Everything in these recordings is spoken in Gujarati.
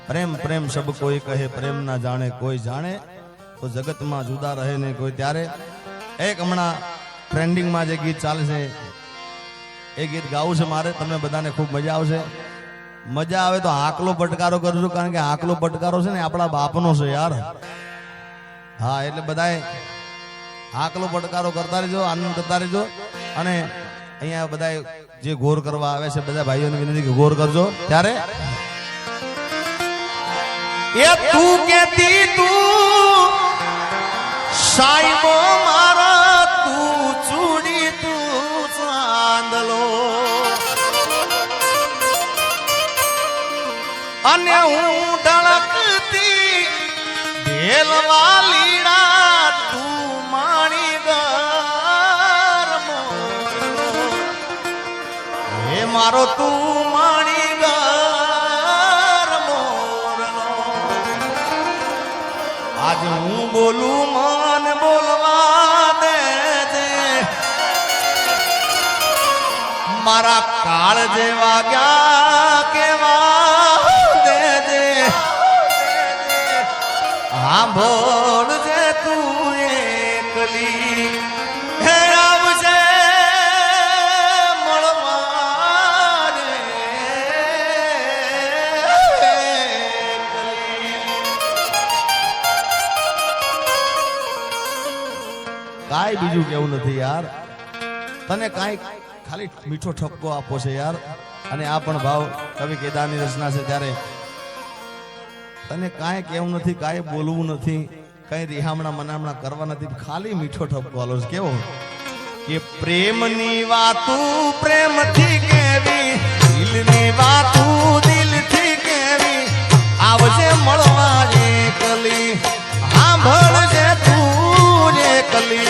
प्रेम प्रेम सब कोई कहे प्रेम ना जाने कोई जाने तो जगत में जुदा रहे ने कोई त्यारे एक हमणा ट्रेंडिंग में जे गीत चाले छे ए गीत गावुं छे मारे तमने बधाने खूब मजा आवशे मजा आवे तो आकलो पटकारो करजो कारण के आकलो पटकारो छे ने आपणा बापनो छे यार हाँ एटले बधाए आकलो पटकारो करता रहीजो आनंद करता रहीजो अने अहींया बधाए जे घोर करवा आवे छे बधा भाईओने विनंती के घोर करजो त्यारे ये तू कहती तू साईबो मारा तू चूड़ी तू चांदलो अन्य हूँ धड़कती ढेलवालीड़ा तू माणी गरमो हे मारो तू माणी आज हूँ बोलू मान बोलवा दे जे मारा काल जेवा क्या केवा दे जे हाँ बोल जे तू एकली हे आवजे मळवा रे काई बीजू केवुं नथी यार तने काई खाली मीठो ठपको आपो छे यार अने आ पण भाव कवि केदारनी रचना छे त्यारे तने काई केवुं नथी काई बोलवुं नथी काई रिहामणा मनामणा करवा नथी खाली मीठो ठपको आलो छे केवो के प्रेमनी वातू प्रेमथी केवी दिलनी वातू दिलथी केवी आवजे मळवा एकली सांभळजे तू एकली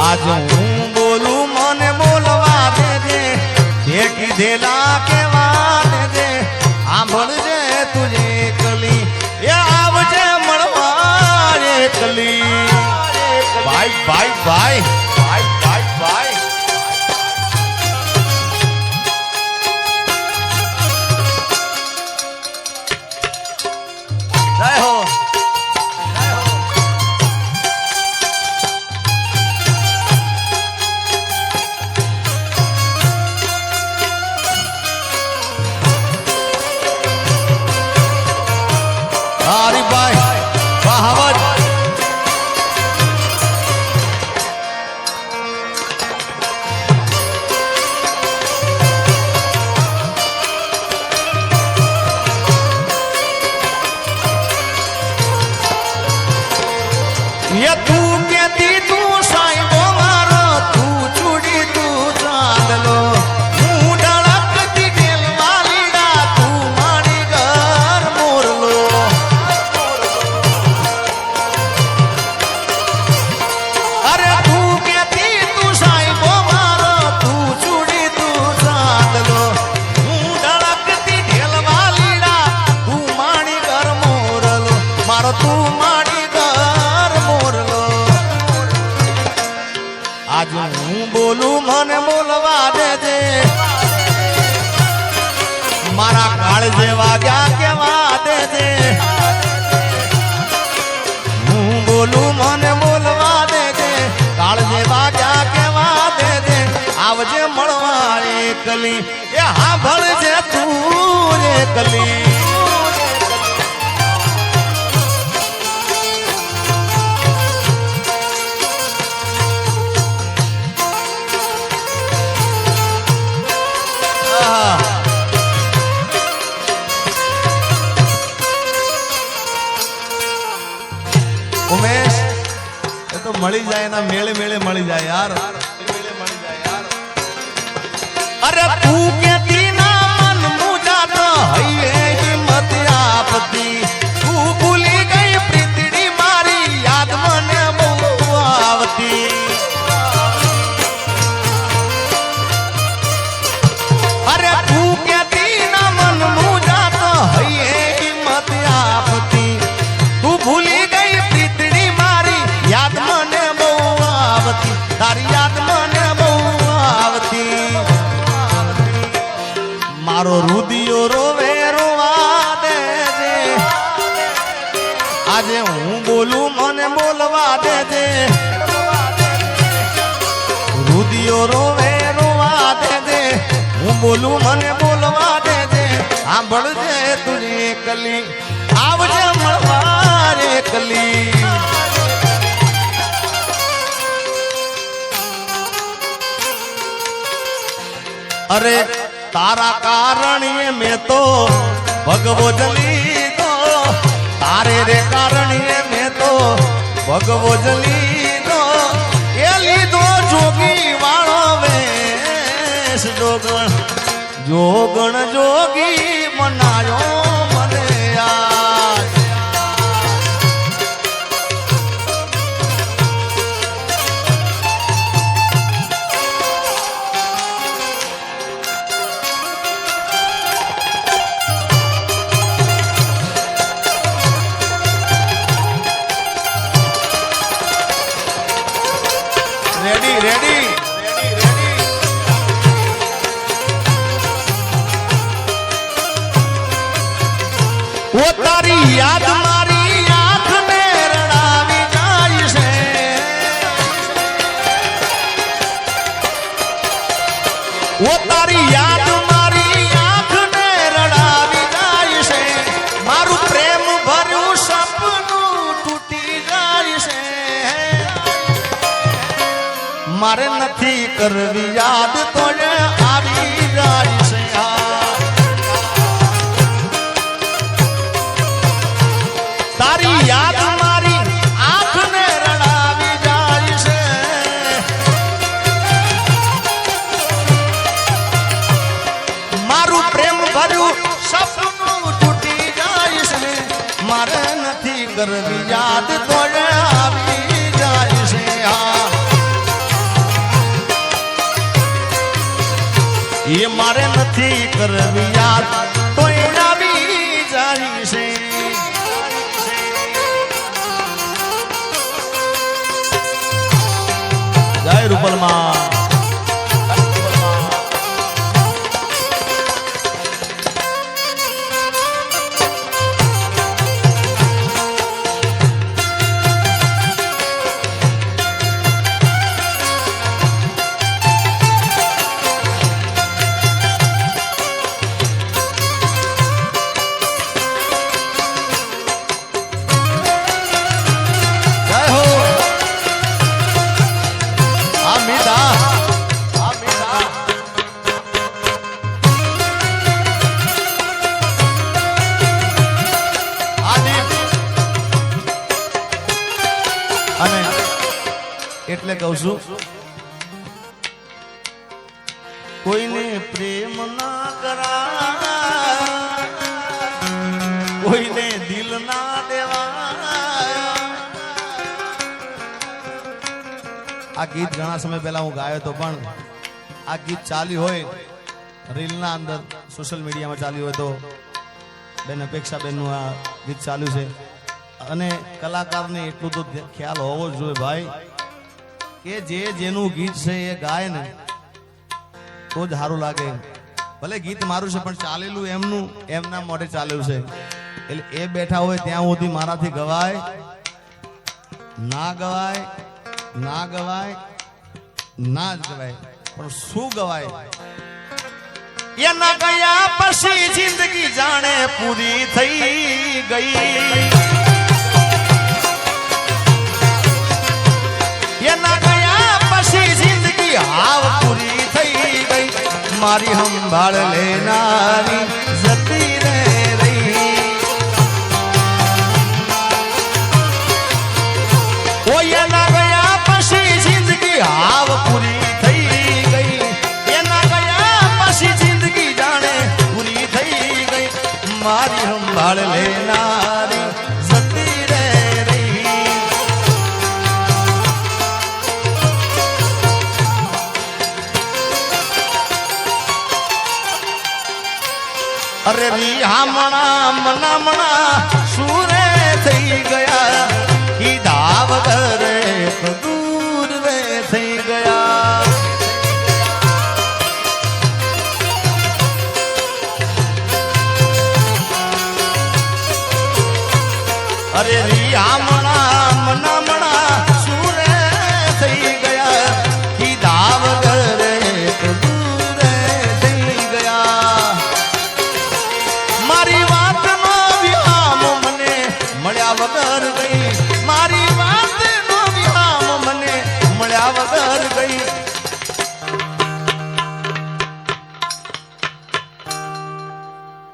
आज हूँ बोलू मने बोलवा दे दे देखी देला के वाद दे सांभळजे तुझे कली ये आवजे मळवा एकली bye bye bye bye bye bye जय हो हरिभाई बहावत ये तू कहती तू साईबो मारो तू चूड़ी तू चांदलो हूँ धड़कती ढेलवालीड़ा तू माणी घर मोरलो अरे तू कहती तू साईबो मारो तू चूड़ी तू चांदलो हूँ धड़कती ढेलवालीड़ा तू माणी घर मोरलो मारो तू माणी आज हूँ बोलू मने बोलवा दे दे मारा काल जेवा क्या केवा दे दे हूँ बोलू मने बोलवा दे दे काल जेवा क्या केवा दे दे आवजे मळवा एकली ये सांभळजे तू एकली उमेश ये तो मળી जाए ना मेले मेले मળી जाए यार अरे तू कहती ना मन मुझा तो है हिम्मत आपती तू भूली गई प्रीतड़ी मारी याद मने बहुत आवती अरे तू कहती ना मन मुझा तो है हिम्मत आपती तू भूली गई प्रीतड़ी હું બોલું મને બોલવા દેજે રુદિયો રોવે રોવા દેજે હું બોલું મને બોલવા દેજે સાંભળજે તુજે કલી આવજે મળવા રે કલી અરે તારા કારણીએ મેં તો ભગવો જલી તો તારે રે કારણીએ મેં તો ભગવો જલી તો એ લીધો જોગી વાળો વેશ જોગણ જોગણ જોગી મનાયો મને યાર રેડી રેડી ઓ તારી યાદ મારી આંખ ને રડાવી જાય છે ઓ તારી યાદ મારી આંખ ને રડાવી જાય છે મારું પ્રેમ ભર્યું સપનું તૂટી જાય છે મારે નથી કરવી યાદ તો આવી જાય છે તારી યાદ મારી આંખ ને રડાવી જાય છે મારું પ્રેમ ભર્યું સપનું તૂટી જાય છે મારે નથી કરવી યાદ તો આવી જાય છે એ મારે નથી કરવી યાદ તો આવી જાય છે જય રૂપલમાં એટલે કહું છું કોઈને પ્રેમ ના કરા કોઈને દિલ ના દેવા આ ગીત ઘણા સમય પહેલા હું ગાયો હતો પણ આ ગીત ચાલ્યું હોય રીલ ના અંદર સોશિયલ મીડિયામાં ચાલ્યું હોય તો બેન અપેક્ષા બેનનું આ ગીત ચાલ્યું છે અને કલાકારને એટલું તો ખ્યાલ હોવો જ જોઈએ ભાઈ કે જે જેનું ગીત છે એ ગાય ને તો જ સારું લાગે ભલે ગીત મારું છે પણ ચાલેલું એમનું એમના મોઢે ચાલેલું છે એટલે એ બેઠા હોય ત્યાં સુધી મારાથી ગવાય ના ગવાય ના ગવાય ના જ ગવાય પણ શું ગવાય એના ગયા પછી જિંદગી જાણે પૂરી થઈ ગઈ એના ગયા પછી જિંદગી હાવ પૂરી થઈ ગઈ મારી સંભાળ લેનારી જતી રે રહી ઓ એના ગયા પછી જિંદગી હાવ પૂરી થઈ ગઈ એના ગયા પછી જિંદગી જાણે પૂરી થઈ ગઈ મારી સંભાળ લેનારી જતી રે રહી અરે હામણા મનામણા સુરે થઈ ગયા કીધા વગર દૂર રે થઈ ગયા અરે હામણા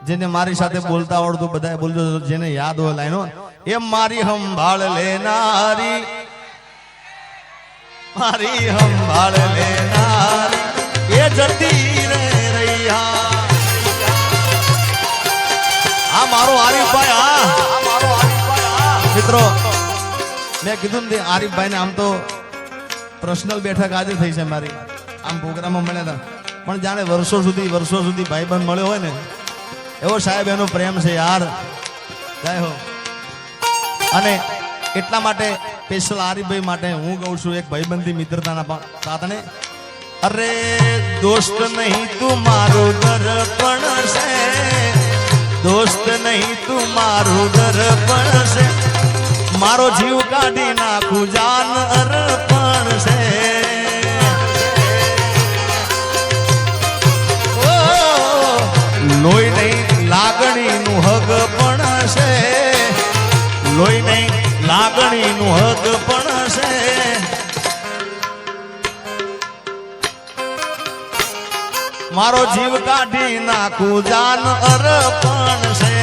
જેને મારી સાથે બોલતા આવડતું બધા બોલજો, જેને યાદ હોય લાઈનો, એ મારી સંભાળ લેનારી, મારી સંભાળ લેનારી એ જતી રે રૈયા. આ મારો આરીફભાઈ, આ મારો આરીફભાઈ. મિત્રો મેં કીધું ને આરીફભાઈ ને આમ તો પર્સનલ બેઠક આજે થઈ છે મારી, આમ પ્રોગ્રામમાં મળ્યા હતા, પણ જાણે વર્ષો સુધી ભાઈબંધ મળ્યો હોય ને એવો સાહેબ એનો પ્રેમ છે યાર. જય હો. અને એટલા માટે સ્પેશિયલ આરીફભાઈ માટે હું કહું છું એક ભાઈબંધી મિત્રતાના સાધને, અરે દોસ્ત નહીં તું મારું દર્પણ છે, દોસ્ત નહીં તું મારું દર્પણ છે, મારો જીવ કાઢી નાખું જાન અર્પણ છે. લોહી નહીં લાગણીનું હક પણ છે, લોહી નહીં લાગણીનું હક પણ છે. મારો જીવ કાઢી નાખું જાન અર્પણ છે.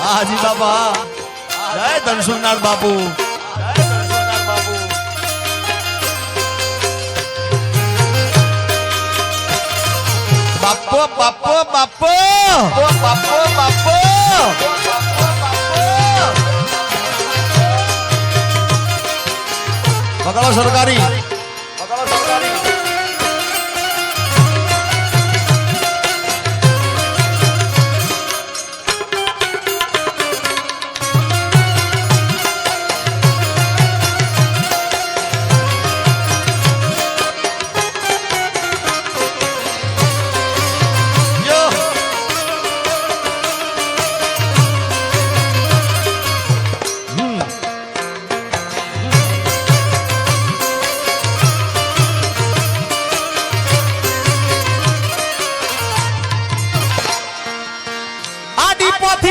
હાજી બાબા, જય ધનસુરનાથ બાપુ. બાપો બાપો બાપો બાપો બાપો પકડો સરકારી, પકડો સરકારી.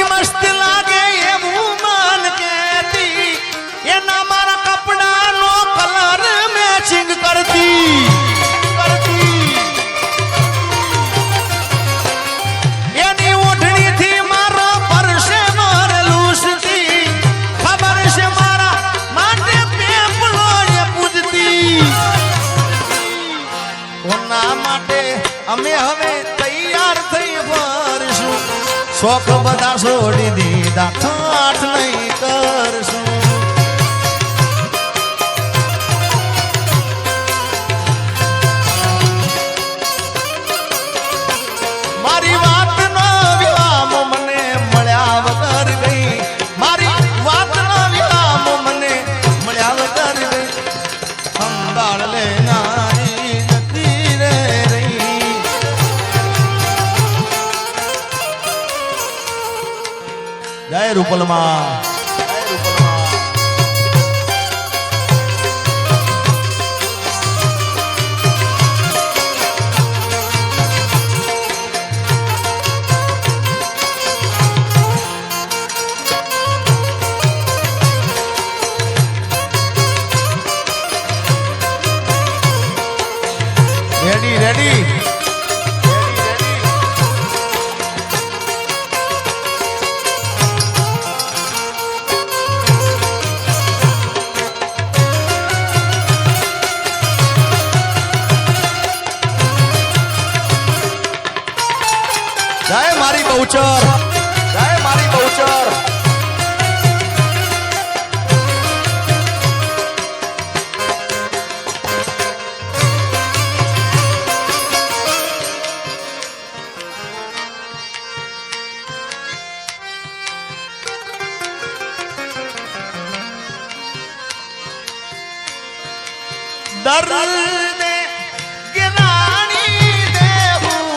મસ્ત લાગે એવું મન કેતી, એના મારા કપડાનો કલર મેચિંગ કરતી, એની ઓઢણીથી મારા પરસે મરલુસતી, ખબર છે મારા માટે પેપલો એ પૂજતી. કોના માટે અમે હવે તૈયાર થઈ ફરશું, શોખ બધા છોડી દીધા, ઠાઠ નહીં કરશું. મારી વાતનો વિરામ મને મળ્યા વગર ગઈ, મારી વાતનો વિરામ મને મળ્યા વગર ગઈ. સંભાળ લેનારી જતી રે રહી. જય રૂપલમાં. Ready ready. જય મારી બહુચર, જય મારી બહુચર. દર્દ ગિરાણી દેવું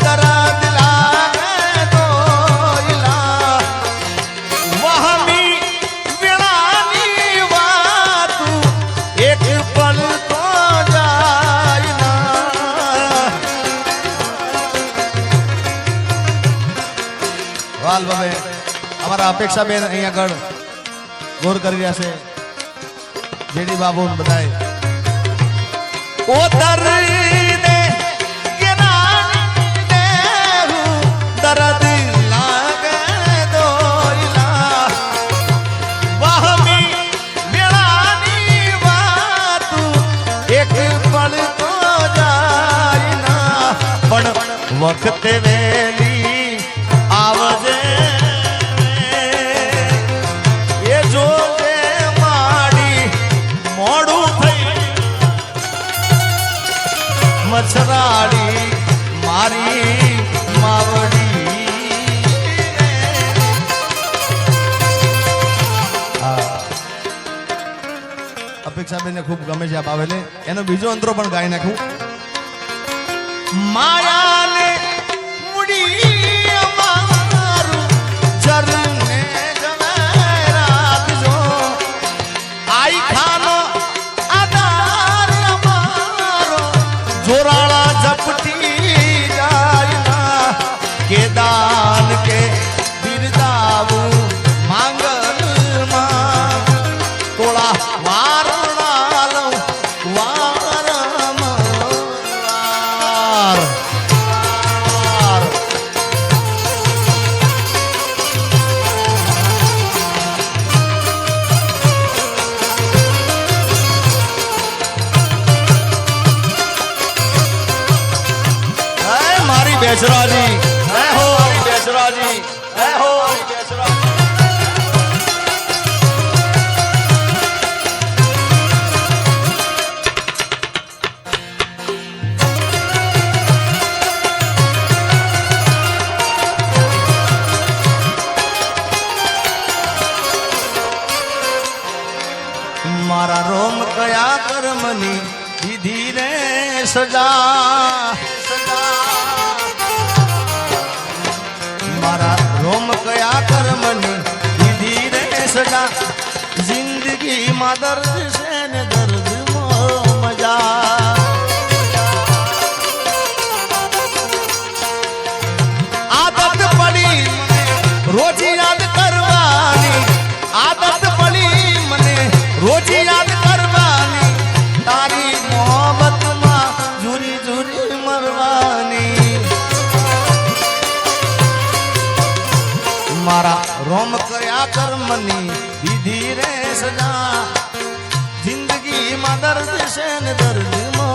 દર્દ લાગે દોયલા, વહમી વિણાની વાતું એક પલ તો જાય ના. વાલ બાબે અમારા અપેક્ષા બેન અહીંયા આગળ ગોર કરી રહ્યા છે, જેડી બાબુ બધાય. ઓ દર્દ ગિરાણી दर्द लागे दोइला वहमी मेळानी वातू एक पल तो जाय ना पण वखते वेली आवजे ये जोगे माडी मोडू थई मछराड़ी मारी मावड़ी अपेक्षा बेन खूब गमे छे आ बावेले एनो बीजो अंतरो पण गाई नाखूं माया ने मुड़ी अमारू चरने जवेरात जो आई खानो आधार अमारो जोराला झपटी जायना के दान के बिरदावू मांगल मां तोड़ा वारणालो वारमवार मारी बेसराजी मैं हो मारी बेसराजी मैं हो मारी बेसराजी मारा रोम कया कर्मनी दीदी रे सजा मारा रोम कया कर्मनी दीदी रे सजा जिंदगी मा दर्द से ने दर्द मो मजा आदत पड़ी मने रोज याद करवानी आदत पड़ी मने रोज याद करवानी तारी मोहब्बत मा झूरी झूरी मरवानी मारा रोम कया कर्मनी दीदी रे सजा जिंदगी मा दर्द से न दर्द मो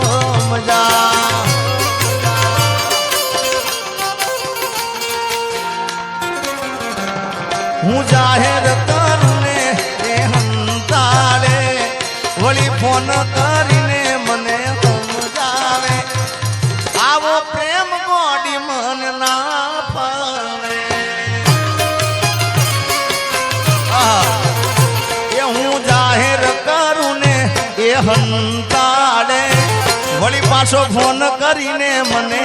मजा हूँ जाहिर तरुने ए हंताड़े वली फोन करीने मने समझावे आवो प्रेम गोडी मन ना पावे ये हूँ जाहिर करूँ ने ए हंताड़े वली पाछो फोन करीने मने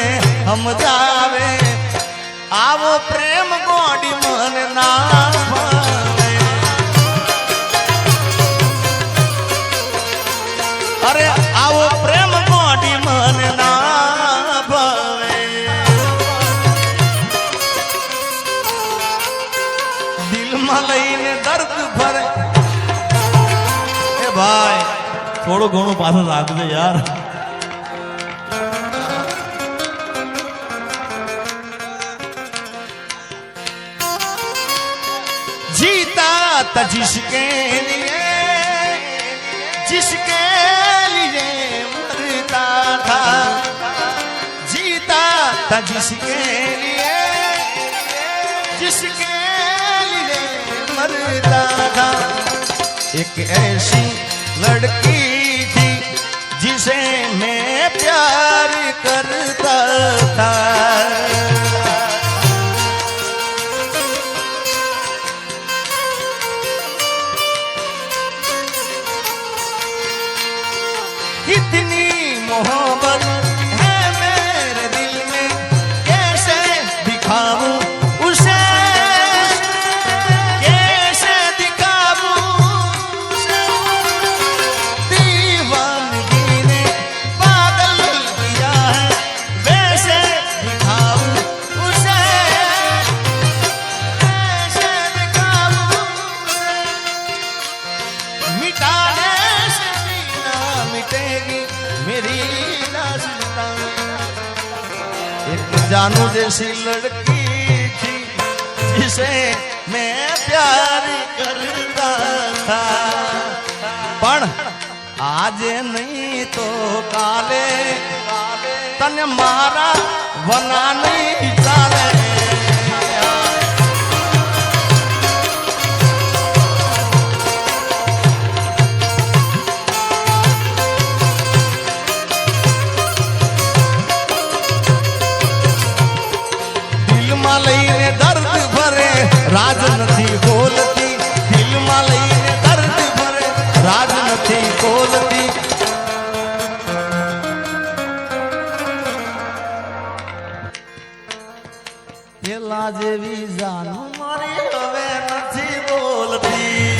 समझावे आवो प्रेम गोडी मन ना पावे अरे आवो प्रेम गोडी मन ना पावे दिल में लईने दर्द भरे ए भाई थोड़ो घणो पाछो लागजे यार जीता था जिसके लिए मरता था जीता था जिसके लिए मरता था एक ऐसी लड़की थी जिसे मैं प्यार करता था कितनी मोहब्बत है मेरे दिल में कैसे दिखाऊं उसे कैसे दिखाऊं उसे दीवानगी ने पागल किया है वैसे दिखाऊं उसे कैसे दिखाऊं उसे मिटाने से भी ना मिटेगी मेरी दास्तां एक जानू जैसी लड़की तुझसे मैं प्यार करता था पण आज नहीं तो काले तने मारा वना नहीं चाले લઈને દર્દ ભરે રાજ નથી બોલતી દિલમાં લઈને દર્દ ભરે રાજ નથી બોલતી પેલા જેવી જાનું મારી હવે નથી બોલતી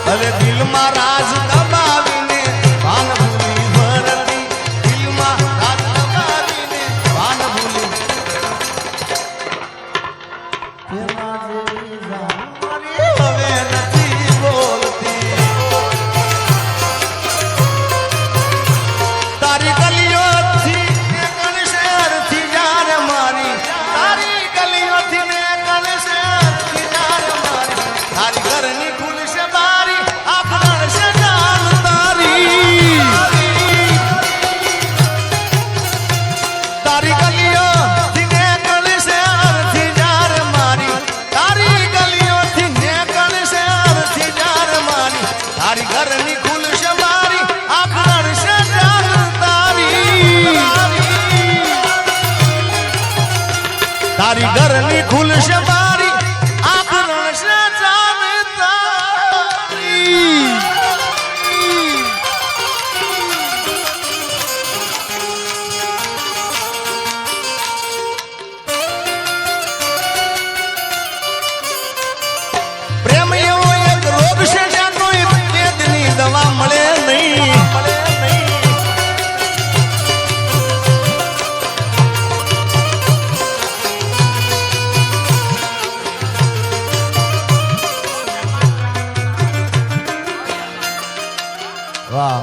હવે દિલમાં રાજ દબાવીને ભાન ભૂલી ભરતી દિલમાં રાજ દબાવીને ભાન ભૂલી પેલા જેવી જાનું મારી હવે નથી બોલતી તારી ગલીઓથી ને કણ શહેરથી જાર મારી તારી ગલીઓથી ને કણ શહેરથી જાર મારી તારી ઘરની ખુલશે બારી આખણ સે જાન તારી તારી ગલીઓથી ને કણ શહેરથી જાર મારી તારી ગલીઓથી ને કણ શહેરથી જાર મારી તારી ઘરની ખુલશે બારી આખણ સે જાન તારી તારી ઘરની ખુલશે બારી આખરણ સે જાન તારી પ્રેમ એવો એક રોગ છે જ્યાં કોઈ વેદની દવા મળે નહીં વાહ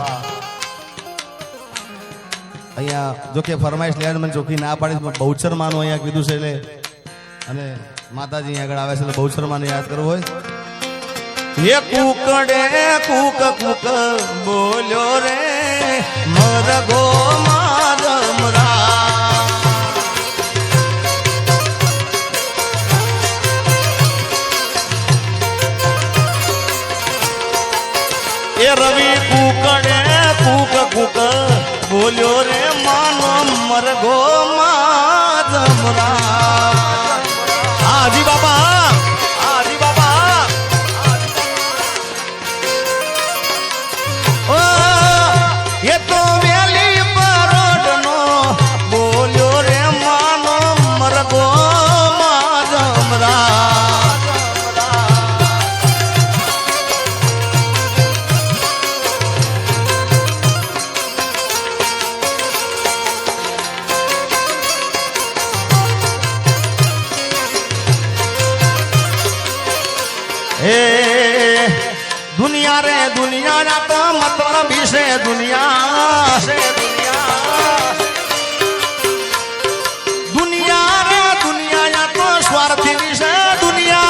અહીંયા જો કે ફરમાઈશ લેવા મને ચોખ્ખી ના પાડીશ બહુચર માનું અહીંયા કીધું છે એટલે અને માતાજી આગળ આવે છે એટલે બહુચર માને યાદ કરવું હોય એ કુકડે કુક કુક બોલ્યો રે મરગો મારમરા એ રવિ કુકડે કુક કુક બોલ્યો રે માનો મરગો માધમરા હાજી બાબા હાજી બાબા ઓ એ તો વેલી પરોડનો બોલ્યો રે માનો મરગો માધમરા दुनिया रे दुनिया ना तो मतलब से दुनिया दुनिया रे दुनिया या तो स्वार्थी से दुनिया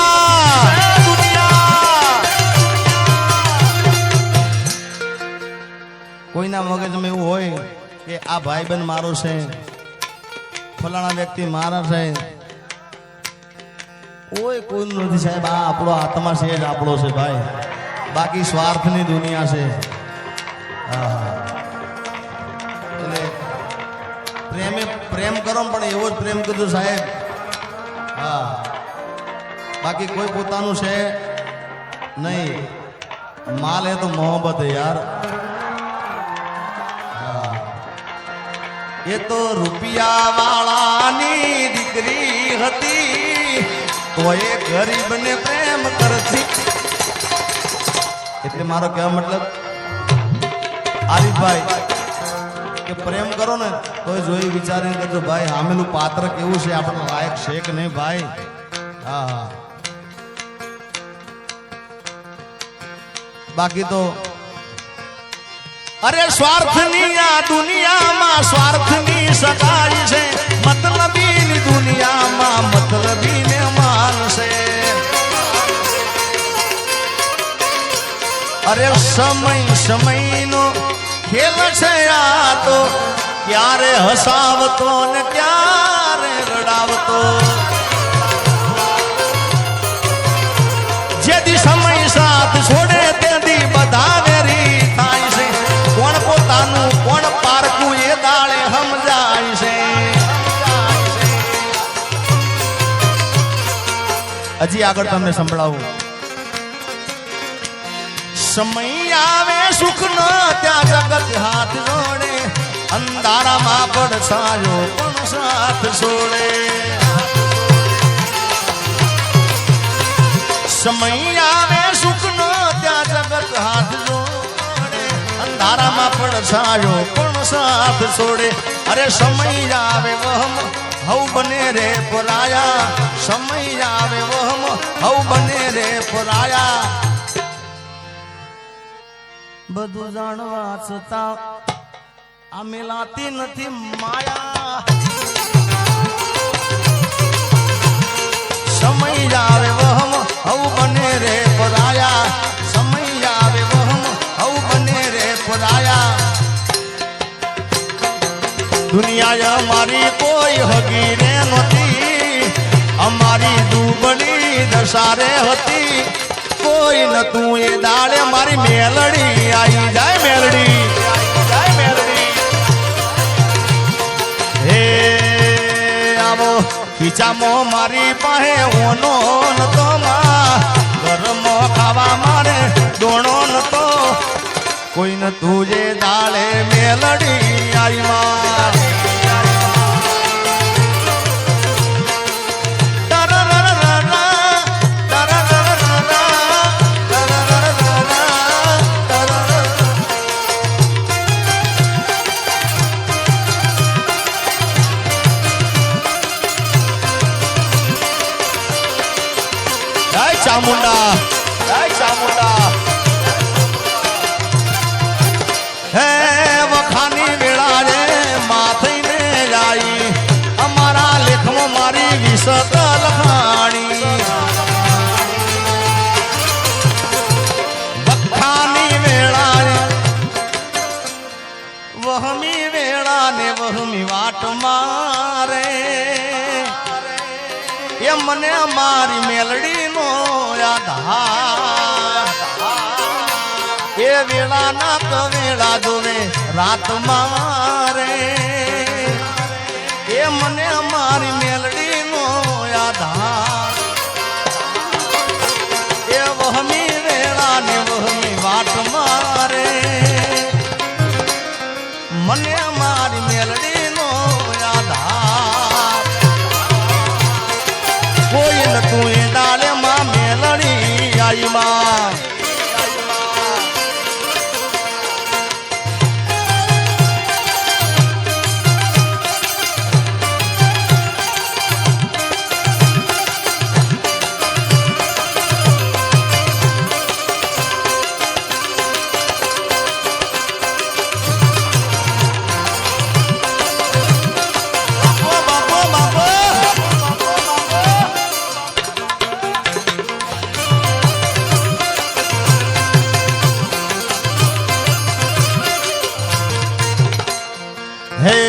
કોઈના મગજમાં એવું હોય કે આ ભાઈ બેન મારો છે ફલાણા વ્યક્તિ મારા છે કોઈ નથી સાહેબ આ આપણો આત્મા છે જ આપણો છે ભાઈ બાકી સ્વાર્થની દુનિયા છે એટલે પ્રેમ કરો પણ એવો જ પ્રેમ કરજો સાહેબ હા બાકી કોઈ પોતાનું છે નહીં માલ હે તો મોહબ્બત હે યાર એ તો રૂપિયા વાળાની દીકરી હતી તો એ ગરીબને પ્રેમ કરતી એટલે મારો કહેવા મતલબ આરીફભાઈ કે પ્રેમ કરો ને તો જોઈ વિચારીને કરજો ભાઈ સામેનું પાત્ર કેવું છે આપણને લાયક છે કે નહીં ભાઈ હા હા બાકી તો અરે સ્વાર્થની આ દુનિયામાં સ્વાર્થની સગાઈ છે મતલબીની દુનિયામાં મતલબીને માનશે. અરે સમયનો ખેલ છે આ તો, ક્યારે હસાવતો ને ક્યારે રડાવતો. જેથી સમય સાથ છોડે તેથી બધા વેરી થાય છે. કોણ પોતાનું કોણ પારકું એ દાળે સમજાય છે. હજી આગળ તમને સંભળાવું. સમય આવે સુખ ન ત્યાં જગત હાથ જોડે, અંધારામાં પડછાયો પણ સાથ છોડે. સમય આવે સુખ ન ત્યાં જગત હાથ જોડે, અંધારામાં પડછાયો પણ સાથ છોડે. અરે સમય આવે વહમ હવ બને રે પરાયા, સમય આવે વહમ હવ બને રે પરાયા. બધું જાણવા છતાં આ મિલાતી નથી માયા. સમય આવે વહમ હવ બને રે પરાયા, સમય આવે વહમ હવ બને રે પરાયા. દુનિયા અમારી કોઈ હગી રે નહોતી, અમારી દુબળી દશારે હતી. કોઈ નતું એ દાડે મારી મેલડી આવી જાય. મેલડી હે આવો ખીચામાં મારી પાસે ઓનો નતો, ઘરમાં ખાવા મારે દોણો નતો. કોઈ નતું જે દાડે મેલડી આવી માં. ચામુંડા ચામુંડા હે વખાની વેળા રે માથઈને જાય. અમારા લેખમાં મારી વિસત લખાણી. વખાની વેળા રે વહમી વેળા ને વહમી વાટ મારે. એ મને મારી મેલડી નો યાદ. એ વેળા ના તો વેળા જોવે રાત મારે. એ મને મારી મેલડી નો યાદ. એ વહમી વેળા ને વહમી વાટ મારે. મને મારી મેલડી નો યાદ. કોઈ નતું એ ડાલે માં મેલડી આઈ માં. હે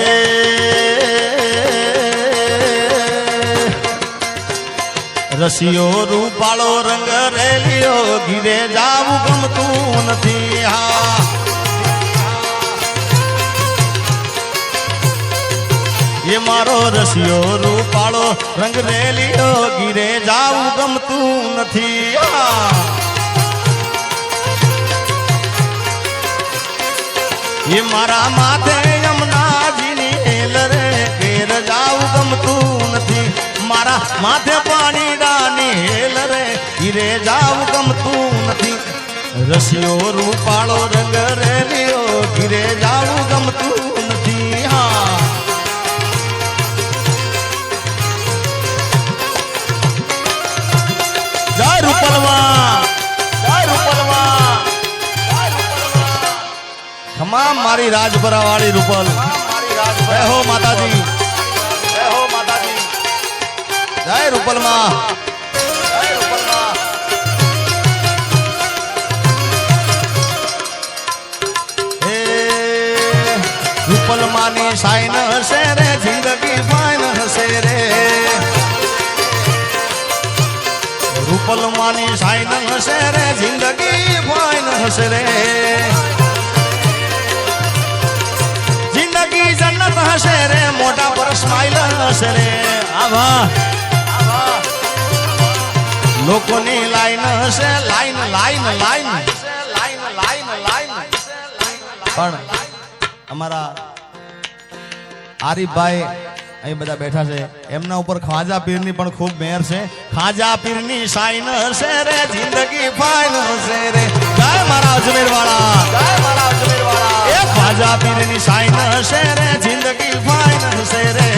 રસિયો રૂપાળો રંગ રેલિયો, ઘીરે જાવું ગમતું નથી. હા એ મારો રસિયો રૂપાળો રંગ રેલિયો, ઘીરે જાવું ગમતું નથી. એ મારા માથે યમુનાજીની હેલ રે, ઘેર જાવું ગમતું નથી. મારા માથે પાણી ડાની હેલ રે, ઘીરે જાવું ગમતું નથી. રસિયો રૂપાળો રંગ રેલિયો, ઘીરે જાવું ગમતું નથી. હા જય રૂપલમાં, જય રૂપલમાં. તમામ મારી રાજપરા વાળી રૂપલ, જય હો માતાજી, જય જય રૂપલમાં રૂપલમાની સાઈન હશે રે જિંદગી ફાઈન હશે રે રૂપલમાની સાઈન હશે રે જિંદગી ફાઈન હશે રે જિંદગી જન્નત હશે રે મોઢા પર સ્માઈલ હશે રે આવા લોકોની લાઈન હશે line line line line line line પણ અમારા આરીફભાઈ અહીં બધા બેઠા છે એમના ઉપર ખ્વાજા પીરની પણ ખૂબ મેર છે ખ્વાજા પીરની સાઈન હશે રે જિંદગી ફાઈન હશે રે જય મારા અજમેર વાળા જય મારા અજમેર વાળા એ ખ્વાજા પીરની સાઈન હશે રે જિંદગી ફાઈન હશે રે